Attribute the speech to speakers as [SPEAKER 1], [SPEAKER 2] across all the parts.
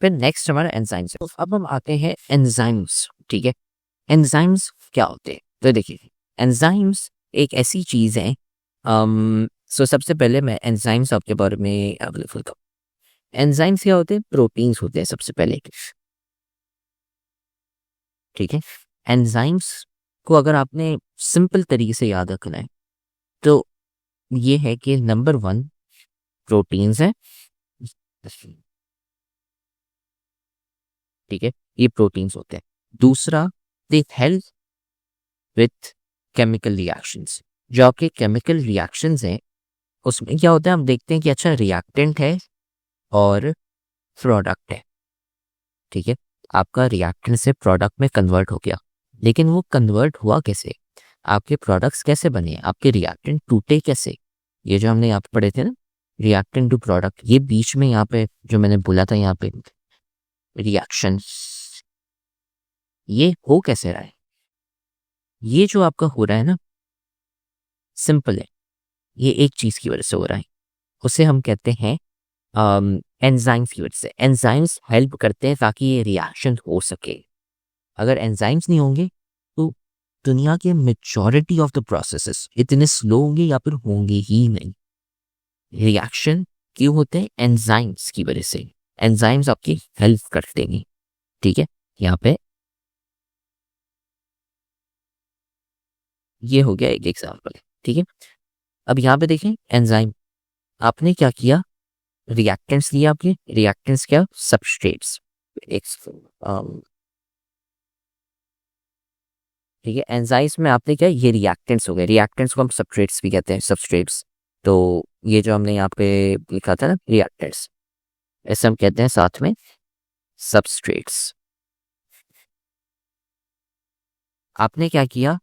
[SPEAKER 1] फिर नेक्स्ट हमारा एंजाइम्स है। तो अब हम आते हैं एंजाइम्स, ठीक है। एंजाइम्स क्या होते हैं, तो देखिए एंजाइम्स एक ऐसी चीज है। सो सबसे पहले मैं एंजाइम्स आपके बारे में अवेलेबल करूँ। एंजाइम्स क्या होते हैं, प्रोटीन्स होते हैं सबसे पहले, ठीक है। एंजाइम्स को अगर आपने सिंपल तरीके से याद रखना है तो ये है कि नंबर 1 प्रोटीन्स है, ठीक है, ये प्रोटीन्स होते हैं। दूसरा, they help with chemical reactions. जो आपके केमिकल रिएक्शंस हैं उसमें क्या होता है, हम देखते हैं कि अच्छा रिएक्टेंट है और प्रोडक्ट है, ठीक है। आपका रिएक्टेंट से प्रोडक्ट में कन्वर्ट हो गया, लेकिन वो कन्वर्ट हुआ कैसे, आपके प्रोडक्ट्स कैसे बने, आपके रिएक्टेंट टूटे कैसे, ये जो हमने यहाँ पे पढ़े थे ना, रिएक्टेंट टू प्रोडक्ट, ये बीच में यहाँ पे जो मैंने बोला था यहाँ पे रिएक्शन, ये हो कैसे रहा है, ये जो आपका हो रहा है ना, सिंपल है, ये एक चीज की वजह से हो रहा है, उसे हम कहते हैं एंजाइम्स की वजह से। एंजाइम्स हेल्प करते हैं ताकि ये रिएक्शन हो सके। अगर एंजाइम्स नहीं होंगे तो दुनिया के मेजॉरिटी ऑफ द प्रोसेसेस इतने स्लो होंगे या फिर होंगे ही नहीं। रिएक्शन क्यों होते हैं, एंजाइम्स की वजह से। एंजाइम्स आपकी हेल्प करते हैं, ठीक है। यहाँ पे ये हो गया एक एग्जाम्पल, ठीक है। अब यहाँ पे देखें एंजाइम, आपने क्या किया, रिएक्टेंट्स लिए, आपके रिएक्टेंट्स क्या, सबस्ट्रेट्स, एक ठीक है। एंजाइम्स में आपने क्या, ये रिएक्टेंट्स हो गए, रिएक्टेंट्स को हम सबस्ट्रेट्स भी कहते हैं, सबस्ट्रेट्स। तो ये जो हमने यहाँ पे लिखा था ना रिएक्टेंट्स, ऐसे हम कहते हैं साथ में सबस्ट्रेट्स। आपने क्या किया,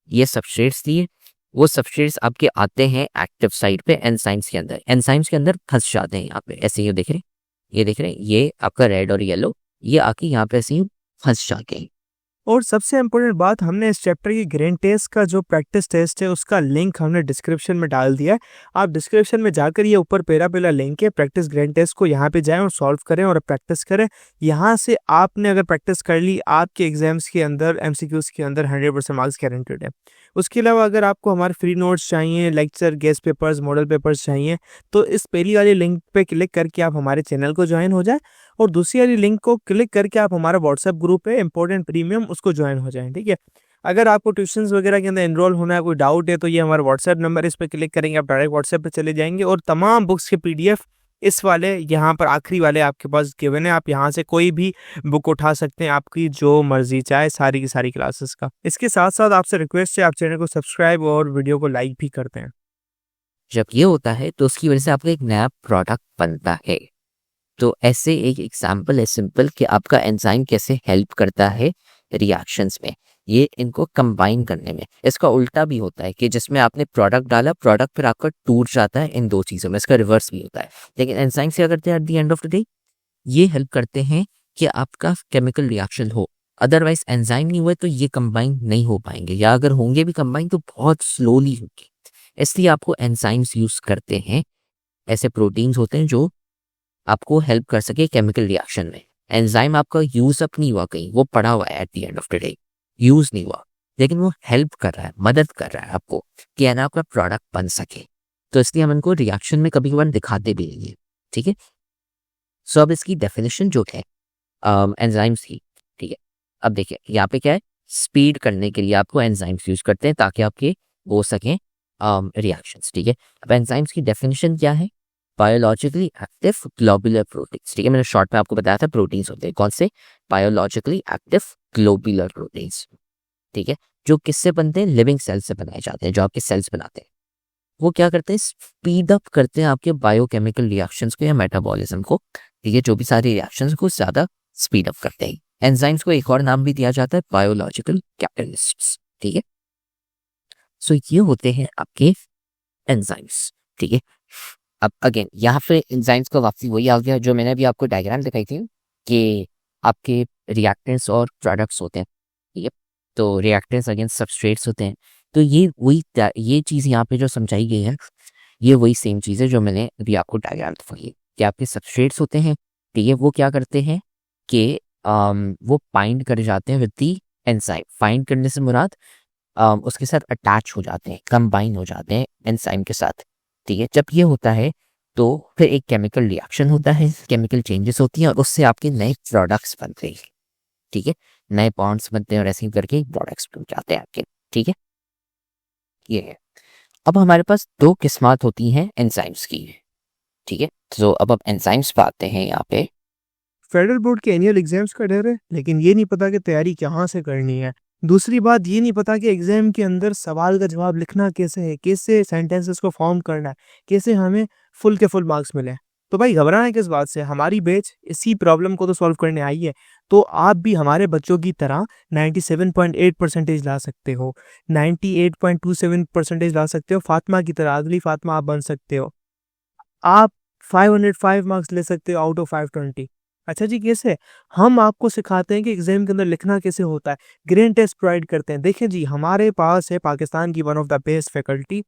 [SPEAKER 1] ये सबस्ट्रेट्स दिए, वो सबस्ट्रेट्स आपके आते हैं एक्टिव साइट पे एंजाइम्स के अंदर, एंजाइम्स के अंदर फंस जाते हैं यहाँ पे, ऐसे ये देख रहे हैं, ये देख रहे हैं, ये आपका रेड और येलो, ये आके यहाँ पे ऐसे ही फंस जाते हैं।
[SPEAKER 2] और सबसे इम्पोर्टेंट बात, हमने इस चैप्टर की ग्रेन टेस्ट का जो प्रैक्टिस टेस्ट है उसका लिंक हमने डिस्क्रिप्शन में डाल दिया है। आप डिस्क्रिप्शन में जाकर ये ऊपर पहला लिंक है, प्रैक्टिस ग्रेन टेस्ट को यहाँ पे जाएं और सॉल्व करें और प्रैक्टिस करें। यहाँ से आपने अगर प्रैक्टिस कर ली, आपके एग्जाम्स के अंदर MCQs के अंदर 100% मार्क्स गारंटेड है। उसके अलावा अगर आपको हमारे फ्री नोट्स चाहिए, lecture, guest papers, model papers चाहिए, तो इस पहली वाली लिंक पे क्लिक करके आप हमारे चैनल को ज्वाइन हो जाए और दूसरी वाली लिंक को क्लिक करके आप हमारा व्हाट्सएप ग्रुप है इम्पोर्टेंट प्रीमियम, उसको ज्वाइन हो जाएं, ठीक है। अगर आपको ट्यूशंस वगैरह के अंदर एनरोल होना है, कोई डाउट है, तो ये हमारा व्हाट्सएप नंबर, इस पर क्लिक करेंगे आप डायरेक्ट व्हाट्सएप पे चले जाएंगे और तमाम बुक्स के PDF इस वाले यहाँ पर आखिरी वाले आपके पास गिवन है। आप यहाँ से कोई भी बुक उठा सकते हैं, आपकी जो मर्जी चाहे, सारी की सारी क्लासेस का। इसके साथ साथ आपसे रिक्वेस्ट है, आप चैनल को सब्सक्राइब और वीडियो को लाइक भी करते हैं।
[SPEAKER 1] जब ये होता है तो उसकी वजह से आपका एक नया प्रोडक्ट बनता है। तो ऐसे एक एग्जाम्पल है सिंपल कि आपका एंजाइम कैसे हेल्प करता है रिएक्शंस में, ये इनको कंबाइन करने में। इसका उल्टा भी होता है कि जिसमें आपने प्रोडक्ट डाला, प्रोडक्ट फिर आपका टूट जाता है, इन दो चीज़ों में इसका रिवर्स भी होता है। लेकिन एंजाइम क्या करते हैं at the end of the day, ये हेल्प करते हैं कि आपका केमिकल रिएक्शन हो। अदरवाइज एंजाइम नहीं हुए तो ये कंबाइन नहीं हो पाएंगे, या अगर होंगे भी कंबाइन तो बहुत स्लोली होंगे। इसलिए आपको एंजाइम्स यूज करते हैं, ऐसे प्रोटीन्स होते हैं जो आपको हेल्प कर सके केमिकल रिएक्शन में। एंजाइम आपका यूज अप नहीं हुआ कहीं, वो पड़ा हुआ है at the end of the day, use नहीं हुआ, लेकिन वो हेल्प कर रहा है, मदद कर रहा है आपको कि है ना आपका प्रोडक्ट बन सके। तो इसलिए हम इनको रिएक्शन में कभी कभार दिखाते भी नहीं है, ठीक है। सो अब इसकी डेफिनेशन जो है एंजाइम्स की, ठीक है। अब देखिए यहाँ पे क्या है, स्पीड करने के लिए आपको एंजाइम्स यूज करते हैं ताकि आपके हो सकें रिएक्शंस, ठीक है। अब एंजाइम्स की डेफिनेशन क्या है, बायोलॉजिकली एक्टिव ग्लोबुलर प्रोटीन्स, ठीक है। मैंने शॉर्ट में आपको बताया था प्रोटीन्स होते हैं कौन से, बायोलॉजिकली एक्टिव ग्लोबुलर प्रोटीन्स, ठीक है। जो किससे बनते हैं, लिविंग सेल्स से बनाए जाते हैं, जो आपके सेल्स बनाते हैं। वो क्या करते हैं, स्पीड अप करते हैं आपके बायोकेमिकल रिएक्शंस को या मेटाबॉलिज्म को, ठीक है। जो भी सारे रिएक्शंस को ज़्यादा स्पीड अप करते हैं। एंजाइम्स को एक और नाम भी दिया जाता है बायोलॉजिकल कैटलिस्ट्स, ठीक है। सो ये होते हैं आपके एंजाइम्स, ठीक है। अब अगेन यहाँ पे एंजाइम्स का वापसी वही आ गया जो मैंने अभी आपको डायग्राम दिखाई थी कि आपके रिएक्टेंट्स और प्रोडक्ट्स होते हैं, ठीक है। तो रिएक्टेंट्स अगेन सबस्ट्रेट्स होते हैं। तो ये चीज़ यहाँ पे जो समझाई गई है, ये वही सेम चीज़ है जो मैंने अभी आपको डायग्राम दिखाई है कि आपके सबस्ट्रेट्स होते हैं, ठीक है। वो क्या करते हैं कि वो बाइंड कर जाते हैं विद दी एंजाइम। बाइंड करने से मुराद उसके साथ अटैच हो जाते हैं, कंबाइन हो जाते हैं एंजाइम के साथ, ठीक है। जब ये होता है तो फिर एक केमिकल रिएक्शन होता है, केमिकल चेंजेस होती हैं और उससे आपके नए प्रोडक्ट्स बनते हैं, ठीक है। नए बॉन्ड्स बनते हैं और ऐसे ही करके प्रोडक्ट्स बन जाते हैं आपके, ठीक है। ये है। अब हमारे पास दो किस्मात होती हैं एंजाइम्स की, ठीक है। तो अब एंजाइम्स पे आते हैं यहाँ पे।
[SPEAKER 2] फेडरल बोर्ड के एनुअल एग्जाम्स का डर है, लेकिन ये नहीं पता कि तैयारी कहाँ से करनी है। दूसरी बात ये नहीं पता कि एग्जाम के अंदर सवाल का जवाब लिखना कैसे है, कैसे सेंटेंसेस को फॉर्म करना है, कैसे हमें फुल के फुल मार्क्स मिले। तो भाई घबराना किस बात से, हमारी बैच इसी प्रॉब्लम को तो सॉल्व करने आई है। तो आप भी हमारे बच्चों की तरह 97.8 परसेंटेज ला सकते हो, 98.27 परसेंटेज ला सकते हो, फातिमा की तरह, अगली फातिमा आप बन सकते हो। आप 505 मार्क्स ले सकते हो आउट ऑफ 520। अच्छा जी, कैसे? हम आपको सिखाते हैं कि एग्जाम के अंदर लिखना कैसे होता है, ग्रेन टेस्ट प्रोवाइड करते हैं। देखें जी, हमारे पास है पाकिस्तान की one of the best faculty.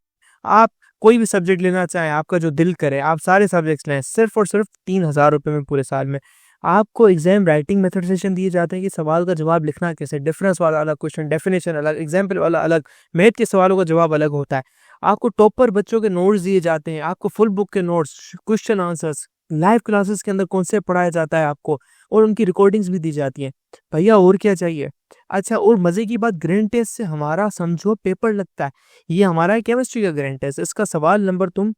[SPEAKER 2] आप कोई भी सब्जेक्ट लेना चाहें, आपका जो दिल करे, आप सारे सब्जेक्ट्स लें, सिर्फ और सिर्फ 3,000 रुपये में पूरे साल में। आपको एग्जाम राइटिंग मेथड सेशन दिए जाते हैं कि सवाल का जवाब लिखना कैसे, डिफरेंस वाला अलग क्वेश्चन, डेफिनेशन अलग, एग्जाम्पल वाला अलग, मैथ के सवालों का जवाब अलग होता है। आपको टॉपर बच्चों के नोट्स दिए जाते हैं, आपको फुल बुक के notes, question answers, live classes के अंदर कॉन्सेप्ट पढ़ाया जाता है आपको, और उनकी रिकॉर्डिंग्स भी दी जाती हैं। भैया और क्या चाहिए? अच्छा, और मजे की बात, ग्रैंड टेस्ट से हमारा समझो पेपर लगता है। ये हमारा है केमिस्ट्री का ग्रैंड टेस्ट, इसका सवाल नंबर तुम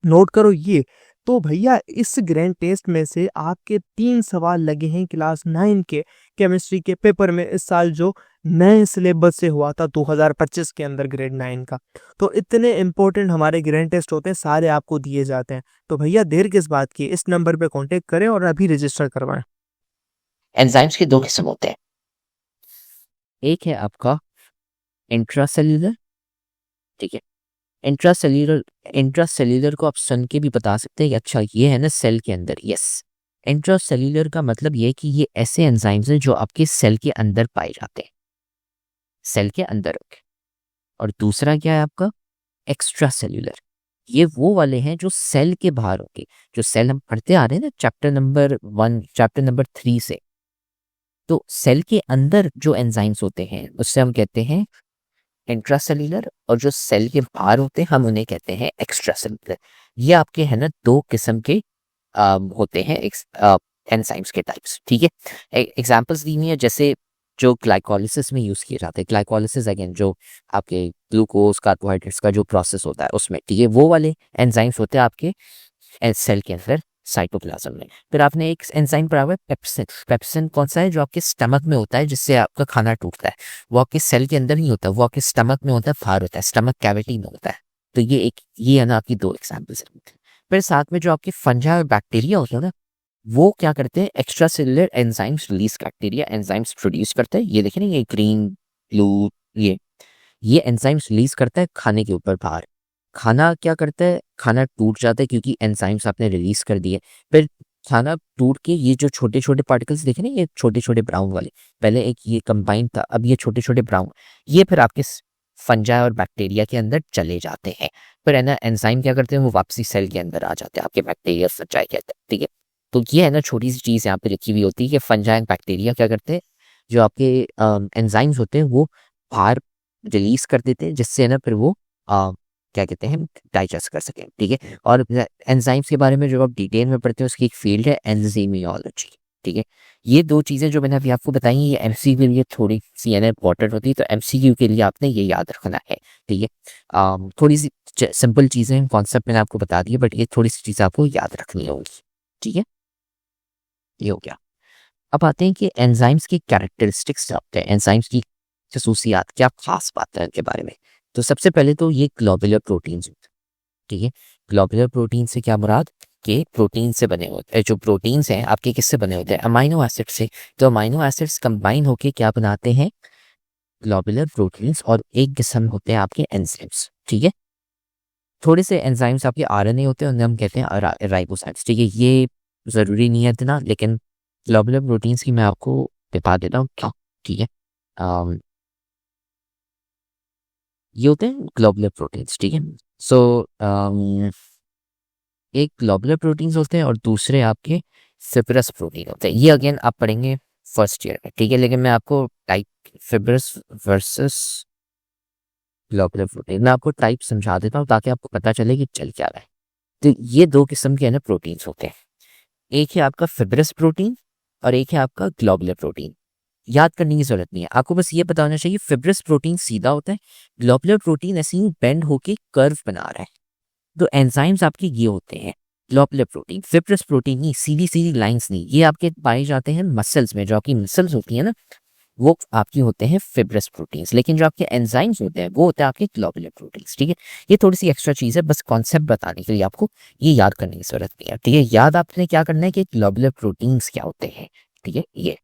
[SPEAKER 2] नोट करो ये। तो भैया इस ग्रैंड टेस्ट में से आपके 3 सवाल लगे हैं क्लास 9 के केमिस्ट्री के पेपर में, इस साल जो नए सिलेबस से हुआ था 2025 के अंदर ग्रेड 9 का। तो इतने इंपॉर्टेंट हमारे ग्रैंड टेस्ट होते हैं, सारे आपको दिए जाते हैं। तो भैया देर किस बात की, इस नंबर पे कांटेक्ट करें और अभी रजिस्टर करवाएं।
[SPEAKER 1] एंजाइम्स के दो किस्म होते हैं। एक है आपका इंट्रासेल्यूलर, ठीक है। इंट्रासेल्यूलर, इंट्रासेल्यूलर को आप सुन के भी बता सकते हैं कि अच्छा ये है ना सेल के अंदर। यस, इंट्रासेल्यूलर का मतलब ये है कि ये ऐसे एंजाइम्स हैं जो आपके सेल के अंदर पाए जाते हैं, सेल के अंदर। और दूसरा क्या है आपका एक्स्ट्रा सेल्यूलर। ये वो वाले हैं जो सेल के बाहर होंगे, जो सेल हम पढ़ते आ रहे हैं ना चैप्टर नंबर 1, चैप्टर नंबर 3 से। तो सेल के अंदर जो एंजाइम्स होते हैं उससे हम कहते हैं इंट्रासेल्यूलर, और जो सेल के बाहर होते हैं हम उन्हें कहते हैं एक्स्ट्रा सेल्यूलर। ये आपके है ना दो किस्म के होते हैं एंजाइम्स के टाइप्स, ठीक है। एग्जांपल्स दी हुई है, जैसे जो ग्लाइकोलिसिस में यूज़ किए जाते हैं। ग्लाइकोलिसिस अगेन जो आपके ग्लूकोज कार्बोहाइड्रेट्स का जो प्रोसेस होता है उसमें, ठीक है, वो वाले एंजाइम्स होते हैं आपके सेल के अंदर, साइटोप्लाज्म में। फिर आपने एक एंजाइम पढ़ा हुआ है पेप्सिन। पेप्सिन कौन सा है? जो आपके स्टमक में होता है, जिससे आपका खाना टूटता है। वो आपके सेल के अंदर नहीं होता, वो आपके स्टमक में होता है, बाहर होता है, स्टमक कैविटी में होता है। तो ये है ना आपकी दो एग्जाम्पल्स। फिर साथ में जो आपके फंजा और बैक्टीरिया होते हैं ना, वो क्या करते हैं, extra cellular enzymes release, bacteria enzymes produce करते हैं। ये देखें ना, ये ग्रीन ब्लू, ये एंजाइम्स रिलीज करता है खाने के ऊपर बाहर। खाना क्या करता है, खाना टूट जाता है क्योंकि एंजाइम्स आपने रिलीज कर दिए। फिर खाना टूट के ये जो छोटे छोटे पार्टिकल्स देखे ना, ये छोटे छोटे ब्राउन वाले, पहले एक ये कंबाइन था, अब ये छोटे छोटे ब्राउन, ये फिर आपके फंजा और बैक्टीरिया के अंदर चले जाते हैं। फिर है ना एंजाइम क्या करते हैं, वो वापसी सेल के अंदर आ जाते हैं, आपके बैक्टीरिया फंजाई के अंदर, ठीक है। तो ये है ना छोटी सी चीज़ यहाँ पे लिखी हुई होती है कि फंजा एंड बैक्टीरिया क्या करते हैं, जो आपके एंजाइम्स होते हैं वो बाहर रिलीज कर देते हैं, जिससे है ना फिर वो क्या कहते हैं, डाइजेस्ट कर सकें, ठीक है। और एंजाइम्स के बारे में जो आप डिटेल में पढ़ते हैं उसकी एक फील्ड है एंजाइमियोलॉजी, ठीक है। ये दो चीज़ें जो मैंने अभी आपको बताई, ये एमसीक्यू के लिए थोड़ी सी है ना इंपॉर्टेंट होती है, तो एमसीक्यू के लिए आपने ये याद रखना है, ठीक है। थोड़ी सी सिंपल चीज़ें, कॉन्सेप्ट मैंने आपको बता दिए, बट ये थोड़ी सी चीज़ें आपको याद रखनी होगी, ठीक है। ये हो गया। अब आते हैं कि एंजाइम्स की कैरेक्टरिस्टिक्स क्या होते हैं, एंजाइम्स की खसूसियात, क्या खास बात है इनके बारे में। तो सबसे पहले तो ये ग्लोबुलर प्रोटीन्स होते हैं, ठीक है। ग्लोबुलर प्रोटीन से क्या मुराद, के प्रोटीन से बने होते हैं। जो प्रोटीन्स हैं आपके किससे बने होते हैं, अमाइनो एसिड से। तो अमाइनो एसिड्स कंबाइन होके क्या बनाते हैं, ग्लोबुलर प्रोटीन्स, और एक किस्म होते हैं आपके एंजाइम्स, ठीक है। थोड़े से एंजाइम्स आपके आरएनए होते हैं, उन्हें हम कहते हैं राइबोसाइट्स, ठीक है। ये ज़रूरी नहीं है इतना, लेकिन ग्लोबुलर प्रोटीन्स की मैं आपको बता देता हूँ क्या, ठीक है। ये होते हैं ग्लोबुलर प्रोटीन्स, ठीक है। सो एक ग्लोबुलर प्रोटीन्स होते हैं और दूसरे आपके फिब्रस प्रोटीन होता है। ये अगेन आप पढ़ेंगे फर्स्ट ईयर में, ठीक है, लेकिन मैं आपको type fibrous versus globular protein, मैं आपको टाइप समझा देता हूँ ताकि आपको पता चले कि चल क्या रहा है। तो ये दो किस्म के है ना प्रोटीन्स होते हैं, एक है आपका फिब्रस प्रोटीन और एक है आपका ग्लोबुलर प्रोटीन। याद करने की जरूरत नहीं है, आपको बस ये पता होना चाहिए फिब्रस प्रोटीन सीधा होता है, ग्लोबुलर प्रोटीन ऐसे ही बेंड होके कर्व बना रहा है। तो एंजाइम्स आपके ये होते हैं ग्लोबुलर प्रोटीन, फिब्रस प्रोटीन नहीं, सीधी सीधी लाइंस नहीं, ये आपके पाए जाते हैं मसल्स में, जो आपकी मसल्स होती है ना वो आपकी होते हैं फिब्रस प्रोटीन्स, लेकिन जो आपके एंजाइम्स होते हैं वो होते हैं आपके ग्लोबुलर प्रोटीन्स, ठीक है। ये थोड़ी सी एक्स्ट्रा चीज़ है, बस कॉन्सेप्ट बताने के लिए आपको ये याद करने की जरूरत नहीं है, ठीक है। याद आपने क्या करना है कि ग्लोबुलर प्रोटीन्स क्या होते हैं, ठीक है। ये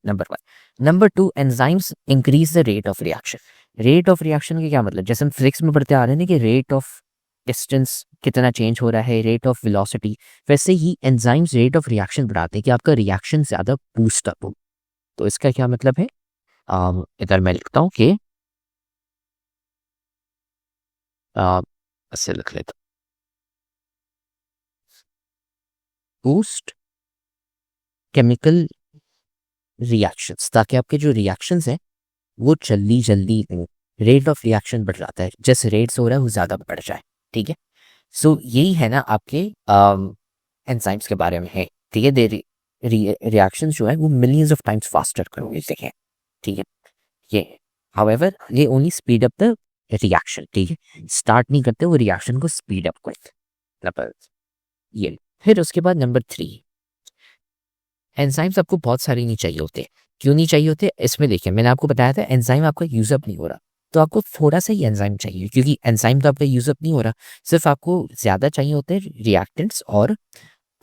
[SPEAKER 1] number 1। Number 2, enzymes increase the rate of reaction. Rate of reaction का क्या मतलब, जैसे हम फिजिक्स में पढ़ते आ रहे हैं ना कि रेट ऑफ डिस्टेंस कितना चेंज हो रहा है, रेट ऑफ वेलोसिटी, वैसे ही एंजाइम्स रेट ऑफ रिएक्शन बढ़ाते हैं कि आपका रिएक्शन ज़्यादा बूस्ट अप हो। तो इसका क्या मतलब है, इधर मैं लिखता हूँ कि ऐसे लिख लेता हूँ, बूस्ट केमिकल रिएक्शंस, ताकि आपके जो रिएक्शंस हैं वो जल्दी जल्दी हो, रेट ऑफ रिएक्शन बढ़ जाता है, जैसे रेट्स हो रहा है वो ज़्यादा बढ़ जाए, ठीक है। सो यही है ना आपके एंजाइम्स के बारे में है, ठीक है। दे रिएक्शंस जो है वो मिलियंस ऑफ टाइम्स फास्टर करोगे, देखें, ठीक है। ये हाउएवर ये only speed up the reaction, ठीक है, स्टार्ट नहीं करते वो रिएक्शन को स्पीड अप करते। नंबर ये, फिर उसके बाद नंबर 3, एंजाइम्स आपको बहुत सारे नहीं चाहिए होते। क्यों नहीं चाहिए होते, इसमें देखिए मैंने आपको बताया था एंजाइम आपका यूजअप नहीं हो रहा, तो आपको थोड़ा सा ही एंजाइम चाहिए, क्योंकि एंजाइम तो आपका यूजअप नहीं हो रहा, सिर्फ आपको ज़्यादा चाहिए होते हैं रिएक्टेंट्स और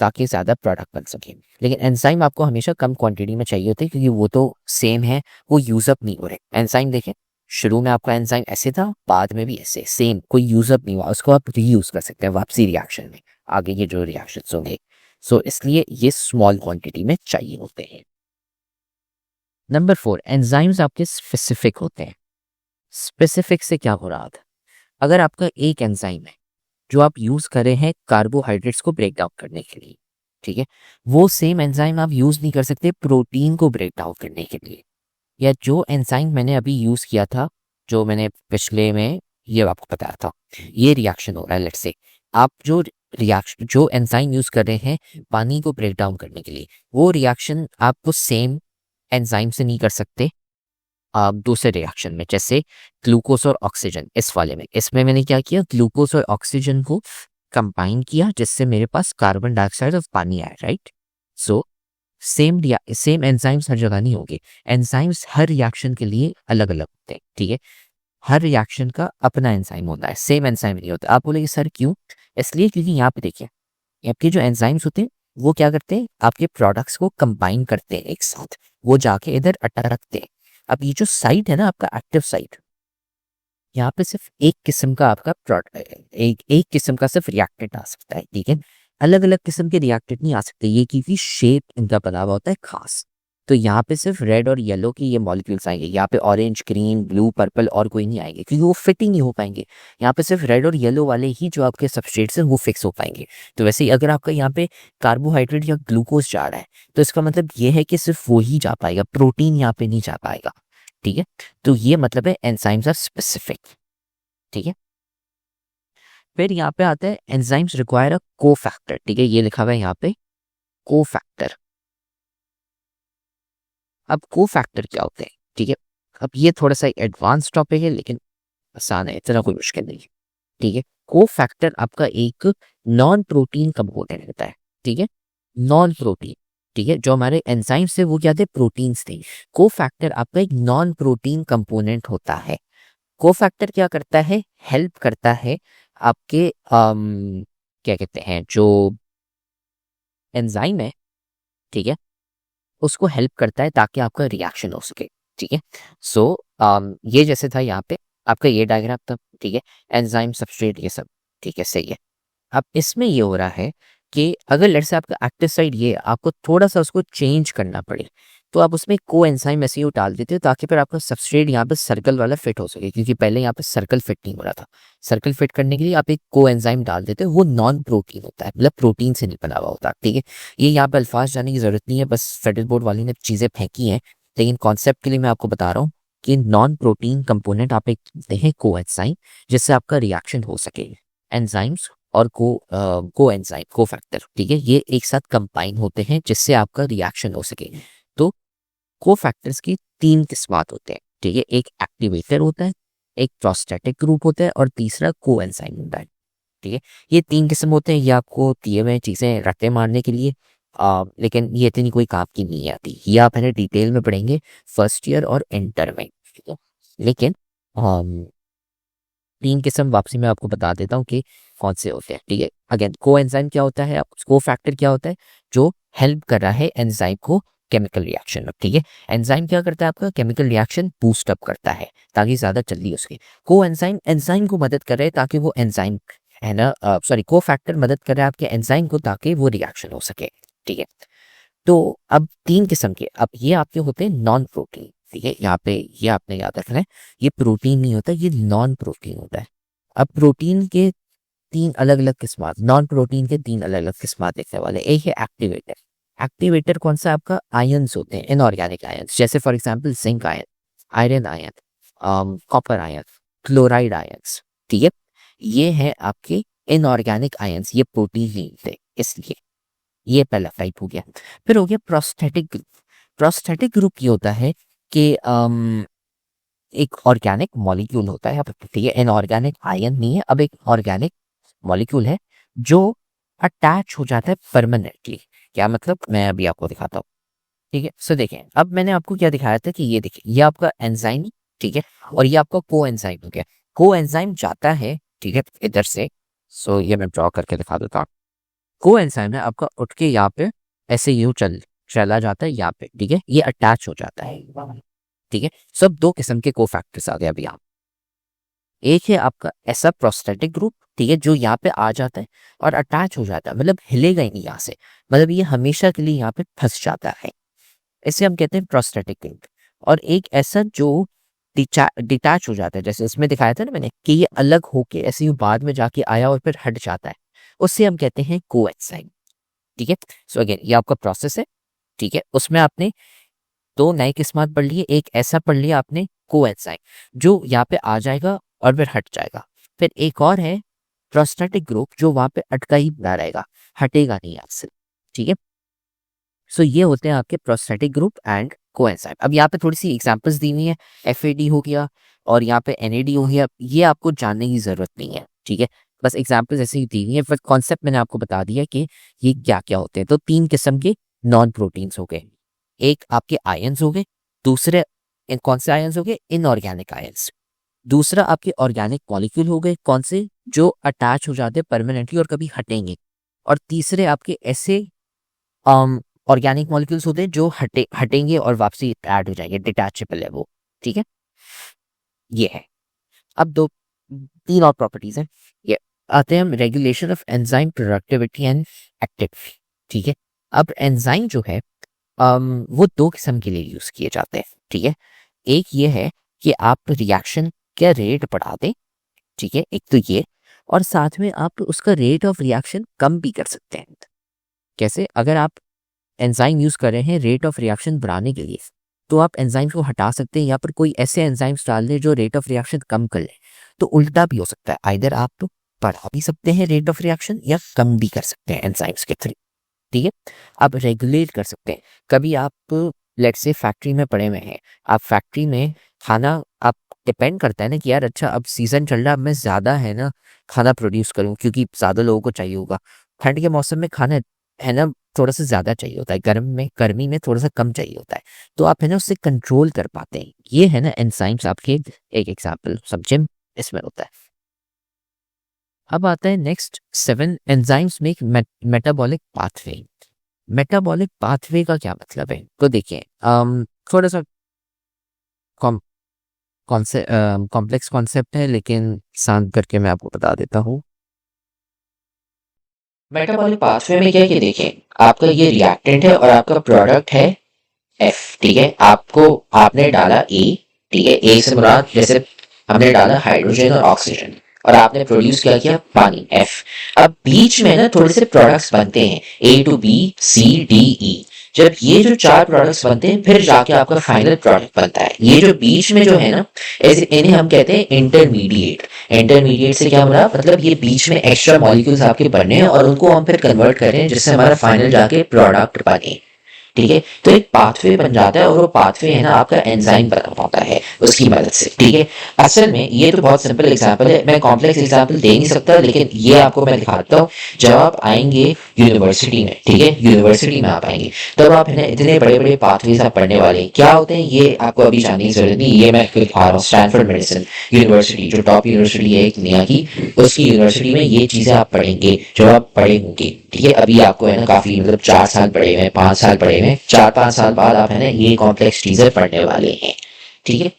[SPEAKER 1] ताकि ज़्यादा प्रोडक्ट बन सके। लेकिन एंजाइम आपको हमेशा कम क्वांटिटी में चाहिए होते हैं, क्योंकि वो तो सेम है, वो यूजअप नहीं हो रहे। एंजाइम देखें, शुरू में आपका एंजाइम ऐसे था, बाद में भी ऐसे सेम, कोई यूजअप नहीं हुआ, उसको आप रीयूज कर सकते हैं वापसी रिएक्शन में, आगे ये जो रिएक्शंस होंगे। सो इसलिए ये स्मॉल क्वांटिटी में चाहिए होते हैं। नंबर 4, एंजाइम्स आपके स्पेसिफिक होते हैं। स्पेसिफिक से क्या हो रहा था, अगर आपका एक एंजाइम है जो आप यूज कर रहे हैं कार्बोहाइड्रेट्स को ब्रेक डाउन करने के लिए, ठीक है, वो सेम एंजाइम आप यूज नहीं कर सकते प्रोटीन को ब्रेक डाउन करने के लिए। या जो एंजाइम मैंने अभी यूज किया था, जो मैंने पिछले में ये आपको बताया था, ये रिएक्शन हो रहा है, लेट्स से आप जो एंजाइम यूज कर रहे हैं पानी को ब्रेक डाउन करने के लिए, वो रिएक्शन आपको सेम एंजाइम से नहीं कर सकते आप दूसरे रिएक्शन में, जैसे ग्लूकोज और ऑक्सीजन। इस वाले में, इसमें मैंने क्या किया, ग्लूकोज और ऑक्सीजन को कंबाइन किया, जिससे मेरे पास कार्बन डाइऑक्साइड और पानी आया, राइट। सो सेम एंजाइम्स हर जगह नहीं होंगे, एंजाइम्स हर रिएक्शन के लिए अलग अलग होते हैं, ठीक है। हर रिएक्शन का अपना एंजाइम होता है, सेम एंजाइम नहीं होता। आप बोलेंगे सर क्यों, इसलिए क्योंकि यहाँ पे देखिए आपके जो एंजाइम्स होते हैं वो क्या करते हैं, आपके प्रोडक्ट्स को कंबाइन करते हैं एक साथ, वो जाके इधर अटकते हैं। अब ये जो साइट है ना आपका एक्टिव साइट, यहाँ पे सिर्फ एक किस्म का आपका एक किस्म का सिर्फ रिएक्टेंट आ सकता है, ठीक है। अलग अलग किस्म के रिएक्टेंट नहीं आ सकते, ये क्योंकि शेप इनका बना हुआ होता है खास। तो यहाँ पे सिर्फ रेड और येलो की ये मॉलिक्यूल्स आएंगे, यहाँ पे ऑरेंज ग्रीन ब्लू पर्पल और कोई नहीं आएंगे, क्योंकि वो फिट ही नहीं हो पाएंगे। यहाँ पे सिर्फ रेड और येलो वाले ही जो आपके सबस्ट्रेट्स हैं वो फिक्स हो पाएंगे। तो वैसे ही अगर आपका यहाँ पे कार्बोहाइड्रेट या ग्लूकोज जा रहा है, तो इसका मतलब ये है कि सिर्फ वो ही जा पाएगा, प्रोटीन यहाँ पे नहीं जा पाएगा, ठीक है। तो ये मतलब है एंजाइम्स आर स्पेसिफिक, ठीक है। फिर यहाँ पे आता है एंजाइम्स रिक्वायर अ कोफैक्टर, ठीक है, ये लिखा हुआ है यहाँ पे कोफैक्टर। अब कोफैक्टर क्या होते हैं, ठीक है। अब ये थोड़ा सा एडवांस टॉपिक है, लेकिन आसान है, इतना कोई मुश्किल नहीं है, ठीक है। कोफैक्टर आपका एक नॉन प्रोटीन कंपोनेंट होता है, ठीक है, नॉन प्रोटीन, ठीक है। जो हमारे एंजाइम्स थे वो क्या थे, प्रोटीन्स थे। कोफैक्टर आपका एक नॉन प्रोटीन कंपोनेंट होता है। कोफैक्टर क्या करता है, हेल्प करता है आपके क्या कहते हैं जो एंजाइम है, ठीक है, उसको हेल्प करता है ताकि आपका रिएक्शन हो सके, ठीक है। सो ये जैसे था यहाँ पे आपका ये डायग्राम था, ठीक है, एंजाइम सबस्ट्रेट ये सब, ठीक है, सही है। अब इसमें ये हो रहा है कि अगर लेट्स से आपका एक्टिव साइड ये आपको थोड़ा सा उसको चेंज करना पड़े, तो आप उसमें को एंजाइम ऐसे ही डाल देते हो ताकि फिर आपका सबस्ट्रेट यहाँ पे सर्कल वाला फिट हो सके, क्योंकि पहले यहाँ पे सर्कल फिट नहीं हो रहा था। सर्कल फिट करने के लिए आप एक को एंजाइम डाल देते हो, वो नॉन प्रोटीन होता है, मतलब प्रोटीन से नहीं बना हुआ होता। ठीक है, ये यहाँ पे अल्फाज जाने की जरूरत नहीं है, बस फेडरल बोर्ड वाली ने चीज़ें फेंकी हैं, लेकिन कॉन्सेप्ट के लिए मैं आपको बता रहा हूँ कि नॉन प्रोटीन कंपोनेंट आप एक देते हैं को एंजाइम, जिससे आपका रिएक्शन हो सके। एंजाइम्स और को एंजाइम को फैक्टर, ठीक है, ये एक साथ कंबाइन होते हैं जिससे आपका रिएक्शन हो सके। तो को फैक्टर्स की 3 किस्मात होते हैं। ठीक है, एक एक्टिवेटर होता है, एक प्रोस्टैटिक ग्रुप होता है और तीसरा को एंजाइम होता है। ठीक है, ये 3 किस्म होते हैं। ये आपको दिए हुए चीज़ें रट्टे मारने के लिए, लेकिन ये इतनी कोई काम की नहीं आती। ये आप है ना डिटेल में पढ़ेंगे फर्स्ट ईयर और इंटर में। ठीक है, लेकिन 3 किस्म वापसी मैं आपको बता देता हूँ कि कौन से होते हैं। ठीक है, अगेन को एंजाइम क्या होता है, को फैक्टर क्या होता है, जो हेल्प कर रहा है एंजाइम को केमिकल रिएक्शन में। ठीक है, एंजाइम क्या करता है, आपका केमिकल रिएक्शन बूस्ट अप करता है ताकि ज़्यादा जल्दी हो सके। को एंजाइम एंजाइम को मदद कर रहा है ताकि वो एंजाइम है ना, सॉरी, को फैक्टर मदद कर रहा है आपके एंजाइम को ताकि वो रिएक्शन हो सके। ठीक है, तो अब 3 किस्म के, अब ये आपके होते हैं नॉन प्रोटीन। ठीक है, यहाँ पे ये आपने याद रखना है, ये प्रोटीन नहीं होता, ये नॉन प्रोटीन होता है। अब प्रोटीन के 3 अलग अलग किस्मात, नॉन प्रोटीन के 3 अलग अलग किस्मात देखने वाले। एक है एक्टिवेटर। एक्टिवेटर कौन सा, आपका आयंस होते हैं, इनऑर्गेनिक आयंस, जैसे for example zinc ion, iron ion, copper ion, chloride ions. ठीक है, ये है आपके इनऑर्गेनिक आयंस, ये प्रोटीन नहीं होते, इसलिए ये पहला टाइप हो गया। फिर हो गया प्रोस्थेटिक ग्रुप। प्रोस्थेटिक ग्रुप ये होता है कि एक ऑर्गेनिक मॉलिक्यूल होता है, ठीक है, इनऑर्गेनिक आयन नहीं है, अब एक ऑर्गेनिक मॉलिक्यूल है जो अटैच हो जाता है परमानेंटली। क्या मतलब, मैं अभी आपको दिखाता हूँ। ठीक है, सो देखें, अब मैंने आपको क्या दिखाया था कि ये देखिए, ये आपका एंजाइम, ठीक है, और ये आपका को एंजाइम हो गया। को एंजाइम जाता है, ठीक है, इधर से, सो ये मैं ड्रॉ करके दिखा देता हूँ। को एंजाइम है आपका उठ के यहाँ पे ऐसे यूं चला जाता है यहाँ पे। ठीक है, ये अटैच हो जाता है। ठीक है, सब 2 किस्म के को फैक्टर्स आ गए अभी यहाँ। एक है आपका ऐसा प्रोस्थेटिक ग्रुप, ठीक है, जो यहाँ पे आ जाता है और अटैच हो जाता है, मतलब हिलेगा ही नहीं यहाँ से, मतलब ये हमेशा के लिए यहाँ पे फंस जाता है, इसे हम कहते हैं प्रोस्थेटिक ग्रुप। और एक ऐसा जो डिटैच हो जाता है, जैसे इसमें दिखाया था ना मैंने कि ये अलग होके ऐसे ही बाद में जाके आया और फिर हट जाता है, उससे हम कहते हैं को एंजाइम। ठीक है, सो अगेन ये आपका प्रोसेस है। ठीक है, उसमें आपने 2 नए किस्मात पढ़ लिए, एक ऐसा पढ़ लिया आपने को एंजाइम जो यहाँ पे आ जाएगा और फिर हट जाएगा। फिर एक और है प्रोस्थेटिक ग्रुप जो वहां पे अटका ही बना रहेगा, हटेगा नहीं आपसे। ठीक है, सो ये होते हैं आपके प्रोस्थेटिक ग्रुप एंड कोएंजाइम। अब यहाँ पे थोड़ी सी एग्जांपल्स दी हुई है, FAD हो गया और यहाँ पे NAD हो गया, ये आपको जानने की जरूरत नहीं है। ठीक है, बस एग्जांपल्स ऐसे ही दी हुई है, बट कॉन्सेप्ट मैंने आपको बता दिया कि ये क्या क्या होते हैं। तो 3 किस्म के नॉन प्रोटीन्स हो गए, एक आपके आयंस हो गए, दूसरे कौन से आयंस हो गए, इनऑर्गेनिक आयंस, दूसरा आपके ऑर्गेनिक मॉलिक्यूल हो गए, कौन से, जो अटैच हो जाते हैं परमानेंटली और कभी हटेंगे, और तीसरे आपके ऐसे ऑर्गेनिक मॉलिक्यूल्स होते हैं जो हटेंगे और वापसी ऐड हो जाएंगे, डिटैचेबल है वो। ठीक है, ये है। अब 3 और प्रॉपर्टीज हैं, ये आते हैं हम regulation of enzyme productivity and activity. ठीक है, अब एंजाइम जो है वो 2 किस्म के लिए यूज किए जाते हैं। ठीक है, एक ये है कि आप रिएक्शन का रेट बढ़ा दें, ठीक है, एक तो ये, और साथ में आप उसका रेट ऑफ रिएक्शन कम भी कर सकते हैं। कैसे, अगर आप एंजाइम यूज कर रहे हैं रेट ऑफ रिएक्शन बढ़ाने के लिए, तो आप एंजाइम को हटा सकते हैं या पर कोई ऐसे एंजाइम्स डाल दें जो रेट ऑफ रिएक्शन कम कर ले। तो उल्टा भी हो सकता है, आइदर आप तो बढ़ा भी सकते हैं रेट ऑफ रिएक्शन या कम भी कर सकते हैं एंजाइम्स के थ्रू। ठीक है, आप रेगुलेट कर सकते हैं। कभी आप लेट्स से फैक्ट्री में पड़े हुए हैं, आप फैक्ट्री में खाना, आप डिपेंड करता है ना कि यार अच्छा अब सीजन चल रहा है, अब मैं ज़्यादा है ना खाना प्रोड्यूस करूँ क्योंकि ज़्यादा लोगों को चाहिए होगा। ठंड के मौसम में खाना है ना थोड़ा सा ज़्यादा चाहिए होता है, गर्मी में थोड़ा सा कम चाहिए होता है, तो आप है ना उससे कंट्रोल कर पाते हैं। ये है ना एंजाइम्स, आपके एक एग्जाम्पल समझे इसमें होता है। अब आता है next 7 enzymes make metabolic pathway. Metabolic pathway का क्या मतलब है, तो देखिए थोड़ा सा कॉम्प्लेक्स कॉन्सेप्ट है, लेकिन शांत करके मैं आपको बता देता हूँ। मेटाबॉलिक पाथवे में क्या है कि देखिए, आपका ये रिएक्टेंट है और आपका प्रोडक्ट है एफ, ठीक है। आपने डाला ए, ठीक है। ए से मुराद जैसे हमने डाला हाइड्रोजन और ऑक्सीजन, और आपने प्रोड्यूस किया पानी, एफ। अब बीच में ना थोड़े से प्रोडक्ट्स बनते हैं, ए टू बी, सी, डी, ई। जब ये जो 4 प्रोडक्ट्स बनते हैं फिर जाके आपका फाइनल प्रोडक्ट बनता है। ये जो बीच में जो है ना, ऐसे इन्हें हम कहते हैं इंटरमीडिएट। इंटरमीडिएट से क्या मिला, मतलब ये बीच में एक्स्ट्रा मॉलिक्यूल्स आपके बनने हैं और उनको हम फिर कन्वर्ट करें जिससे हमारा फाइनल जाके प्रोडक्ट बने, ठीक है। तो एक पाथवे बन जाता है और वो पाथवे है ना आपका एंजाइम बना पाता है उसकी मदद से, ठीक है। असल में ये तो बहुत सिंपल एग्जांपल है, मैं कॉम्प्लेक्स एग्जांपल दे नहीं सकता, लेकिन ये आपको मैं दिखाता हूँ। जब आप आएंगे यूनिवर्सिटी में, ठीक है, यूनिवर्सिटी में आप आएंगे तब आप है ना इतने बड़े बड़े पाथवेज आप पढ़ने वाले हैं। क्या होते हैं ये आपको अभी जानने की जरूरत नहीं, ये मैं दिखा रहा हूँ। स्टैनफोर्ड मेडिसिन यूनिवर्सिटी जो टॉप यूनिवर्सिटी है एक दुनिया की, उसकी यूनिवर्सिटी में ये चीजें आप पढ़ेंगे जो आप पढ़े होंगे, ठीक है। अभी आपको है ना काफी मतलब 4 साल पढ़े हुए हैं, 5 साल पढ़े हुए हैं, 4-5 साल बाद आप है ना ये कॉम्प्लेक्स चीजें पढ़ने वाले हैं, ठीक है।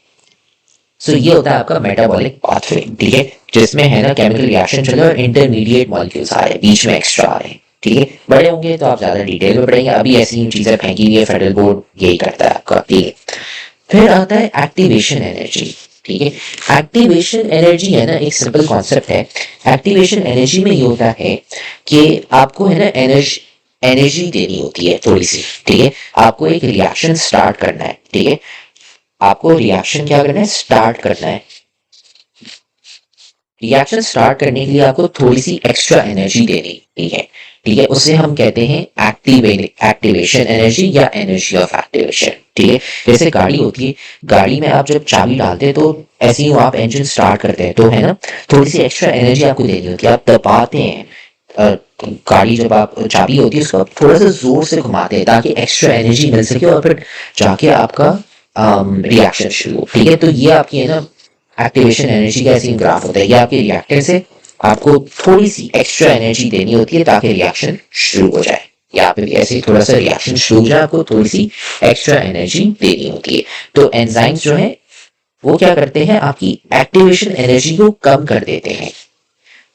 [SPEAKER 1] सो ये होता है आपका मेटाबॉलिक पाथवे, ठीक है, जिसमें है ना केमिकल रिएक्शन चल रहा है और इंटरमीडिएट मॉलिक्यूल्स आ रहे हैं, बीच में एक्स्ट्रा आ रहे हैं, ठीक है। बड़े होंगे तो आप ज्यादा डिटेल में पढ़ेंगे, अभी ऐसी चीजें फेंकी हुई है, फेडरल बोर्ड यही करता है आपका, ठीक है। फिर आता है एक्टिवेशन एनर्जी, ठीक है। एक्टिवेशन एनर्जी है ना एक सिंपल कॉन्सेप्ट है। एक्टिवेशन एनर्जी में ये होता है कि आपको है ना एनर्जी देनी होती है थोड़ी सी, ठीक है। आपको एक रिएक्शन स्टार्ट करना है, ठीक है। आपको रिएक्शन क्या करना है, स्टार्ट करना है। रिएक्शन स्टार्ट करने के लिए आपको थोड़ी सी एक्स्ट्रा एनर्जी देनी, ठीक है, ठीक है। उसे हम कहते हैं एक्टिवेशन एनर्जी या एनर्जी ऑफ एक्टिवेशन, ठीक है। जैसे गाड़ी होती है, गाड़ी में आप जब चाबी डालते हैं तो ऐसे ही आप इंजन स्टार्ट करते हैं तो है ना थोड़ी सी एक्स्ट्रा एनर्जी आपको देनी होती है, आप दबाते हैं गाड़ी, जब आप चाबी होती है उसको आप थोड़ा सा जोर से घुमाते हैं ताकि एक्स्ट्रा एनर्जी मिल सके और फिर जाके आपका रिएक्शन शुरू हो, ठीक है। तो ये आपकी है ना एक्टिवेशन एनर्जी का ऐसी ग्राफ होता है, ये आपके रिएक्टर से आपको थोड़ी सी एक्स्ट्रा एनर्जी देनी होती है ताकि रिएक्शन शुरू हो जाए। यहाँ पे भी ऐसे ही थोड़ा सा रिएक्शन शुरू हो जाए, आपको थोड़ी सी एक्स्ट्रा एनर्जी देनी होती है। तो एंजाइम्स जो है वो क्या करते हैं, आपकी एक्टिवेशन एनर्जी को कम कर देते हैं,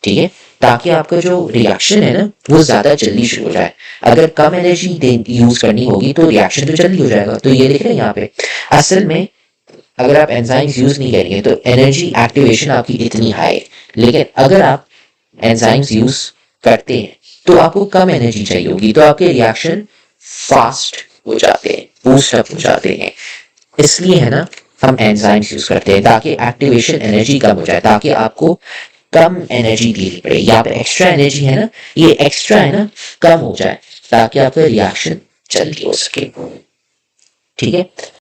[SPEAKER 1] ठीक है, ताकि आपका जो रिएक्शन है ना वो ज्यादा जल्दी शुरू हो जाए। अगर कम एनर्जी यूज करनी होगी तो रिएक्शन तो जल्दी हो जाएगा। तो ये देख रहे हैं यहाँ पे, असल में अगर आप एंजाइम्स यूज नहीं करेंगे तो एनर्जी एक्टिवेशन आपकी इतनी हाई, लेकिन अगर आप एंजाइम्स यूज करते हैं तो आपको कम एनर्जी चाहिए होगी, तो आपके रिएक्शन फास्ट हो जाते हैं, बूस्ट अप हो जाते हैं। इसलिए है ना हम एंजाइम्स यूज करते हैं ताकि एक्टिवेशन एनर्जी कम हो जाए, ताकि आपको कम एनर्जी देनी पड़े। यहाँ पे एक्स्ट्रा एनर्जी है ना, ये एक्स्ट्रा है ना कम हो जाए ताकि आपका रिएक्शन जल्दी हो सके, ठीक है।